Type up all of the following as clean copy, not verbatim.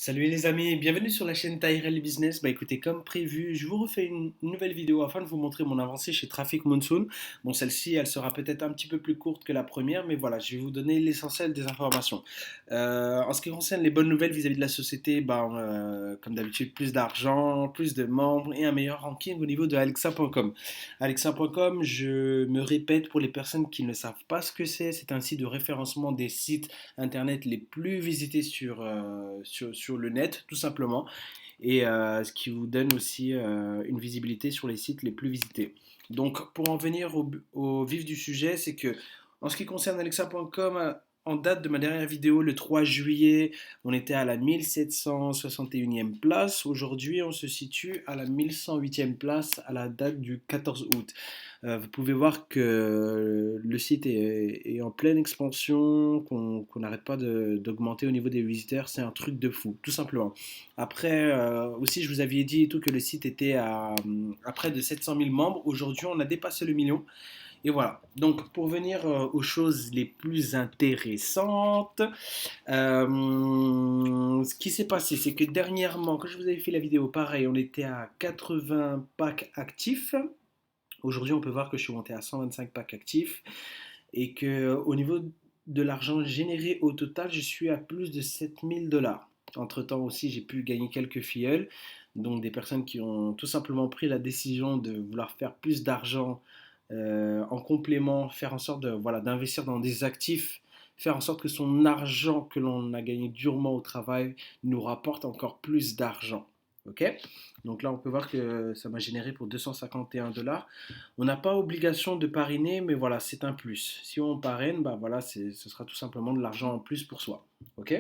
Salut les amis, bienvenue sur la chaîne Tyrell Business. Bah écoutez, comme prévu, je vous refais une nouvelle vidéo afin de vous montrer mon avancée chez Traffic Monsoon. Bon, celle-ci, elle sera peut-être un petit peu plus courte que la première, mais voilà, je vais vous donner l'essentiel des informations. En ce qui concerne les bonnes nouvelles vis-à-vis de la société, comme d'habitude, plus d'argent, plus de membres et un meilleur ranking au niveau de Alexa.com. Alexa.com, je me répète pour les personnes qui ne savent pas ce que c'est un site de référencement des sites internet les plus visités sur le net, tout simplement, et ce qui vous donne aussi une visibilité sur les sites les plus visités. Donc, pour en venir au vif du sujet, c'est que en ce qui concerne Alexa.com, en date de ma dernière vidéo, le 3 juillet, on était à la 1761e place. Aujourd'hui, on se situe à la 1108e place à la date du 14 août. Vous pouvez voir que le site est en pleine expansion, qu'on n'arrête pas d'augmenter au niveau des visiteurs. C'est un truc de fou, tout simplement. Après, aussi, je vous avais dit et tout que le site était à près de 700 000 membres. Aujourd'hui, on a dépassé le million. Et voilà. Donc, pour venir aux choses les plus intéressantes, ce qui s'est passé, c'est que dernièrement, quand je vous avais fait la vidéo, pareil, on était à 80 packs actifs. Aujourd'hui, on peut voir que je suis monté à 125 packs actifs et que au niveau de l'argent généré au total, je suis à plus de 7 000 $. Entre-temps aussi, j'ai pu gagner quelques filleuls, donc des personnes qui ont tout simplement pris la décision de vouloir faire plus d'argent en complément, faire en sorte de, voilà, d'investir dans des actifs, faire en sorte que son argent que l'on a gagné durement au travail nous rapporte encore plus d'argent. Ok. Donc là, on peut voir que ça m'a généré pour 251 $. On n'a pas obligation de parrainer, mais voilà, c'est un plus. Si on parraine, bah voilà, ce sera tout simplement de l'argent en plus pour soi. Ok.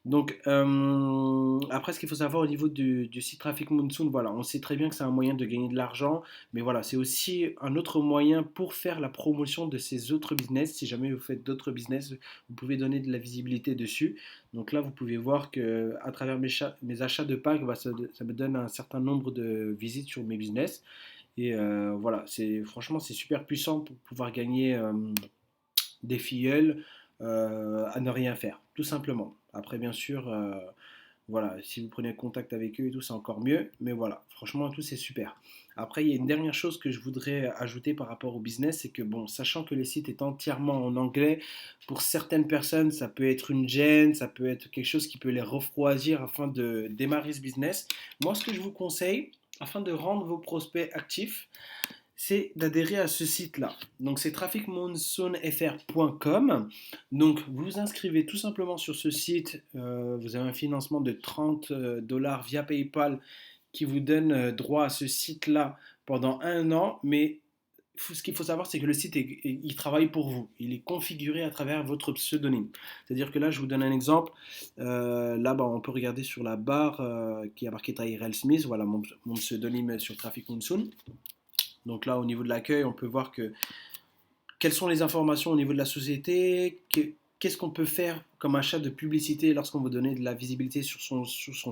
Donc, après, ce qu'il faut savoir au niveau du site Traffic Monsoon, voilà, on sait très bien que c'est un moyen de gagner de l'argent, mais voilà, c'est aussi un autre moyen pour faire la promotion de ces autres business. Si jamais vous faites d'autres business, vous pouvez donner de la visibilité dessus. Donc là, vous pouvez voir que à travers mes achats de packs, bah, ça me donne un certain nombre de visites sur mes business. Et voilà, franchement, c'est super puissant pour pouvoir gagner des filleuls à ne rien faire, tout simplement. Après, bien sûr, voilà, si vous prenez contact avec eux et tout, c'est encore mieux. Mais voilà, franchement, tout c'est super. Après, il y a une dernière chose que je voudrais ajouter par rapport au business, c'est que bon, sachant que le site est entièrement en anglais, pour certaines personnes, ça peut être une gêne, ça peut être quelque chose qui peut les refroidir afin de démarrer ce business. Moi, ce que je vous conseille, afin de rendre vos prospects actifs, c'est d'adhérer à ce site-là. Donc c'est trafficmonsoonfr.com. Donc vous vous inscrivez tout simplement sur ce site. Vous avez un financement de 30 dollars via PayPal qui vous donne droit à ce site-là pendant un an. Mais ce qu'il faut savoir, c'est que le site, il travaille pour vous. Il est configuré à travers votre pseudonyme. C'est-à-dire que là, je vous donne un exemple. Là, bah, on peut regarder sur la barre qui a marqué Tyrell Smith. Voilà mon pseudonyme sur Traffic Monsoon. Donc là, au niveau de l'accueil, on peut voir que quelles sont les informations au niveau de la société, qu'est-ce qu'on peut faire comme achat de publicité lorsqu'on veut donner de la visibilité sur son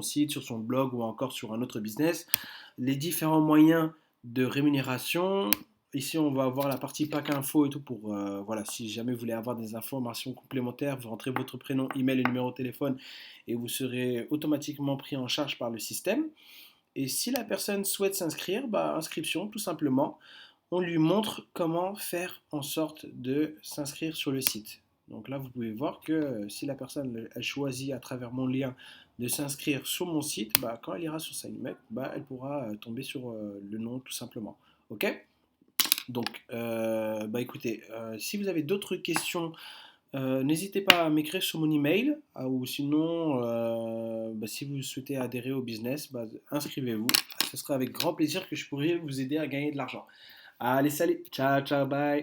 site, sur son blog ou encore sur un autre business, les différents moyens de rémunération. Ici, on va avoir la partie pack info et tout pour, voilà, si jamais vous voulez avoir des informations complémentaires, vous rentrez votre prénom, email et numéro de téléphone et vous serez automatiquement pris en charge par le système. Et si la personne souhaite s'inscrire, bah, inscription tout simplement. On lui montre comment faire en sorte de s'inscrire sur le site. Donc là, vous pouvez voir que si la personne elle choisit à travers mon lien de s'inscrire sur mon site, bah, quand elle ira sur sa email, bah, elle pourra tomber sur le nom tout simplement. Ok. Donc, bah, écoutez, si vous avez d'autres questions, n'hésitez pas à m'écrire sur mon email ou sinon, bah, si vous souhaitez adhérer au business, bah, inscrivez-vous. Ce sera avec grand plaisir que je pourrai vous aider à gagner de l'argent. Allez, salut, ciao, ciao, bye.